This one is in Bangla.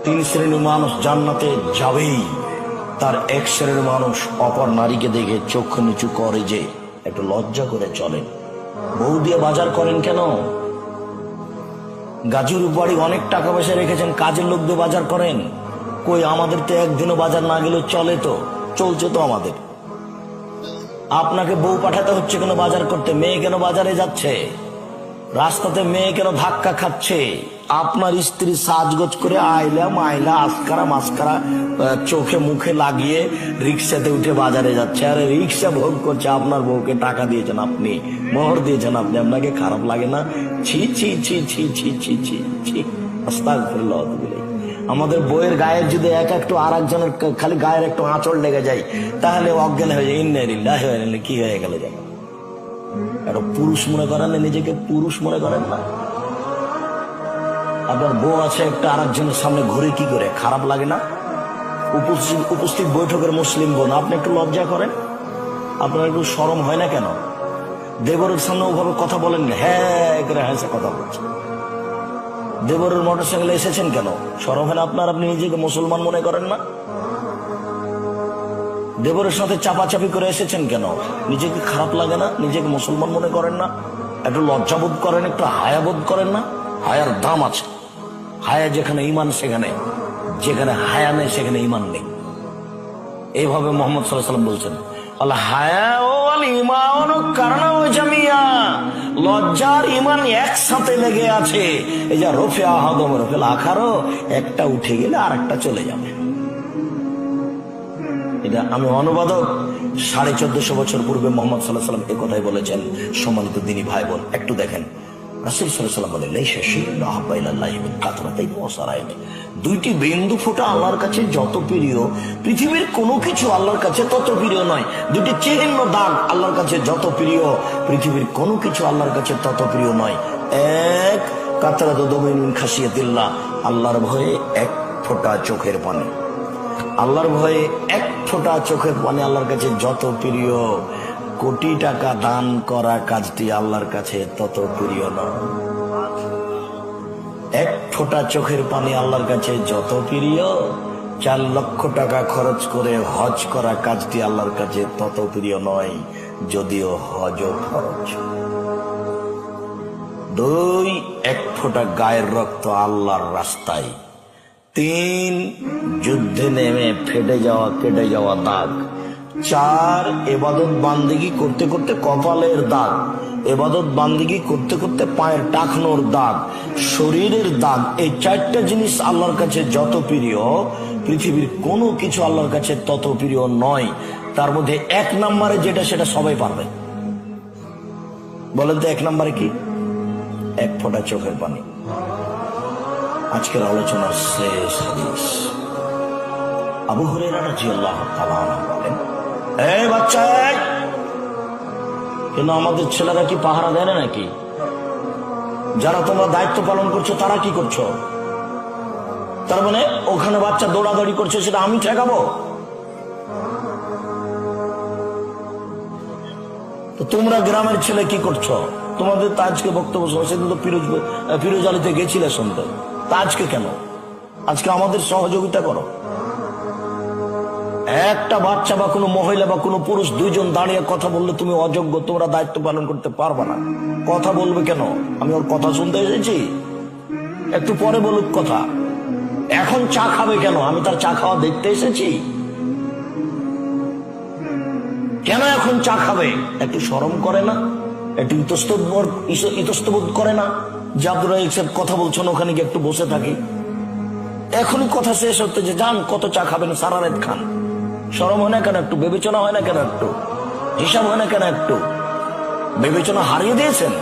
তিন শ্রেণীর মানুষ জান্নাতে যাবেই, তার এক শ্রেণীর মানুষ অপর নারীকে দেখে চোখ নিচু করে যে একটু লজ্জা করে চলেন। বউ দিয়ে বাজার করেন কেন? গাজীর বাড়ি অনেক টাকা পয়সা রেখেছেন, কাজের লোক দিয়ে বাজার করেন। কই আমাদের তো একদিনও বাজার না গেলেও চলে, তো চলছে তো আমাদের। আপনাকে বউ পাঠাতে হচ্ছে কেন বাজার করতে? মেয়ে কেন বাজারে যাচ্ছে? রাস্তাতে মেয়ে কেন ধাক্কা খাচ্ছে? আপনার স্ত্রী সাজগোজ করে আইলা মাইলা আসকারা মাস্কারা চোখে মুখে লাগিয়ে রিক্সাতে উঠে বাজারে যাচ্ছে, আরে রিক্সা ভোগ করছে। আপনার বউকে টাকা দিয়েছেন আপনি, মোহর দিয়েছেন আপনি, আপনাকে খারাপ লাগে না? ছি ছি ছি ছি ছি ছি ছি ছি, আস্তাগফিরুল্লাহ। আমাদের বইয়ের গায়ের যদি একটু আর একজনের খালি গায়ের একটু আঁচড় লেগে যায় তাহলে অজ্ঞান হয়ে যায়, ইন্না লিল্লাহি ওয়া ইন্না ইলাইহি, কি হয়ে গেল যায়। একটা পুরুষ মনে করেন না, নিজেকে পুরুষ মনে করেন না? আপনার বউ আছে একটা আর একজনের সামনে ঘুরে, কি করে খারাপ লাগে না? উপস্থিত বৈঠকের মুসলিম বোন, আপনি একটু লজ্জা করেন? আপনার একটু শরম হয় না কেন? দেবরের সামনে ওভাবে কথা বলেন, হ্যাঁ করে হ্যাঁ কথা বলছেন। দেবরের মোটর সাইকেলে এসেছেন কেন? শরম হয় না আপনার? আপনি নিজেকে মুসলমান মনে করেন না? দেবরের সাথে চাপাচাপি করে এসেছেন কেন? নিজেকে খারাপ লাগে না? নিজেকে মুসলমান মনে করেন না? একটু লজ্জাবোধ করেন, একটু হায়াবোধ করেন না? হায়ার দাম আছে। হায়া যেখানে ইমান সেখানে, যেখানে হায়া নেই সেখানে ইমান নেই। এইভাবে মোহাম্মদ সাল্লাল্লাহু আলাইহি ওয়াসাল্লাম বলছেন, আল্লাহ হায়া ও আল ঈমান কারনা ও জামিয়া, লজ্জা আর ঈমান একসাথে লেগে আছে। এই যে রফিয়া আহাদুম রফিল আখারও, একটা উঠে গেলে আরেকটা চলে যাবে। এটা আমি অনুবাদক 1450 বছর পূর্বে মোহাম্মদ সাল্লাল্লাহু আলাইহি ওয়াসাল্লাম এই কথাই বলেছেন। সম্মানিত দিনী ভাই বোন, একটু দেখেন রাসূল সাল্লাল্লাহু আলাইহি ওয়াসাল্লাম বলেন, লাইসা শাইউন আহাব্বা ইলাল্লাহি মিন কাতরাতাইন ওয়া সারাইন। দুইটি বিন্দু ফোঁটা আল্লাহর কাছে যত প্রিয়, পৃথিবীর কোনো কিছু আল্লাহর কাছে তত প্রিয় নয়। দুটি চিহ্ন দাগ আল্লাহর কাছে যত প্রিয়, পৃথিবীর কোনো কিছু আল্লাহর কাছে তত প্রিয় নয়। এক কাতরাতু দামিন মিন খাশিয়াতিল্লাহ, আল্লাহর ভয়ে এক ফোঁটা চোখের পানি। আল্লাহর ভয়ে এক ফোঁটা চোখের পানি আল্লাহর কাছে যত প্রিয়, কোটি টাকা দান করা কাজটি আল্লাহর কাছে তত প্রিয় নয়। এক ফোঁটা চোখের পানি আল্লাহর কাছে যত প্রিয়, 4 লক্ষ টাকা খরচ করে হজ করা কাজটি আল্লাহর কাছে তত প্রিয় নয়, যদিও হজ খরচ। 2 এক ফোঁটা গায়ের রক্ত আল্লাহর রাস্তায়। 3 যুদ্ধে নেমে ফেটে যাওয়া কেটে যাওয়া দাগ। 4 ইবাদত বান্দেগি করতে করতে কপালের দাগ, ইবাদত বান্দেগি করতে করতে পায়ের টাকনোর দাগ, শরীরের দাগ। এই 4টা জিনিস আল্লাহর কাছে যত প্রিয়, পৃথিবীর কোনো কিছু আল্লাহর কাছে তত প্রিয় নয়। তার মধ্যে 1 নম্বরে যেটা, সেটা সবাই পারবে। বলেন তো 1 নম্বরে কি? এক ফোঁটা চোখের পানি। আজকের আলোচনার শেষ হাদিস, আবু হুরায়রা রাদিয়াল্লাহু তাআলা আনহু বলেন, এই বাচ্চা, কেন আমাদের ছেলেরা কি পাহারা দেয় না নাকি? যারা তোমরা দায়িত্ব পালন করছো তারা কি করছো? তার মানে ওখানে বাচ্চা দৌড়াদৌড়ি করছে, সেটা আমি ঠেকাবো? তো তোমরা গ্রামের ছেলে কি করছো? তোমাদের তো আজকে বক্তব্য শুনে, সেদিন তো ফিরোজ আলীতে গেছিলে শুনতে, তা আজকে কেন? আজকে আমাদের সহযোগিতা করো। একটা বাচ্চা বা কোনো মহিলা বা কোনো পুরুষ 2 জন দাঁড়িয়ে কথা বললে তুমি অযোগ্য, তোমরা দায়িত্ব পালন করতে পারবে না। কথা বলবে কেন? আমি ওর কথা শুনতে এসেছি? একটু পরে বলুক কথা। এখন চা খাবে কেন? আমি তার চা খাওয়া দেখতে এসেছি? কেন এখন চা খাবে? একটু শরম করে না? একটু ইতস্তবোধ করে না যে আব্দুর রাজ্জাক সাহেব কথা বলছেন, ওখানে গিয়ে একটু বসে থাকি? এখনই কথা শেষ হতে যে যান, কত চা খাবেন, সারা রাত খান। শরম হয় না কেন? একটু বিবেচনা হয় না কেন? একটু হিসাব হয় না কেন? একটু বিবেচনা হারিয়ে দিয়েছেন।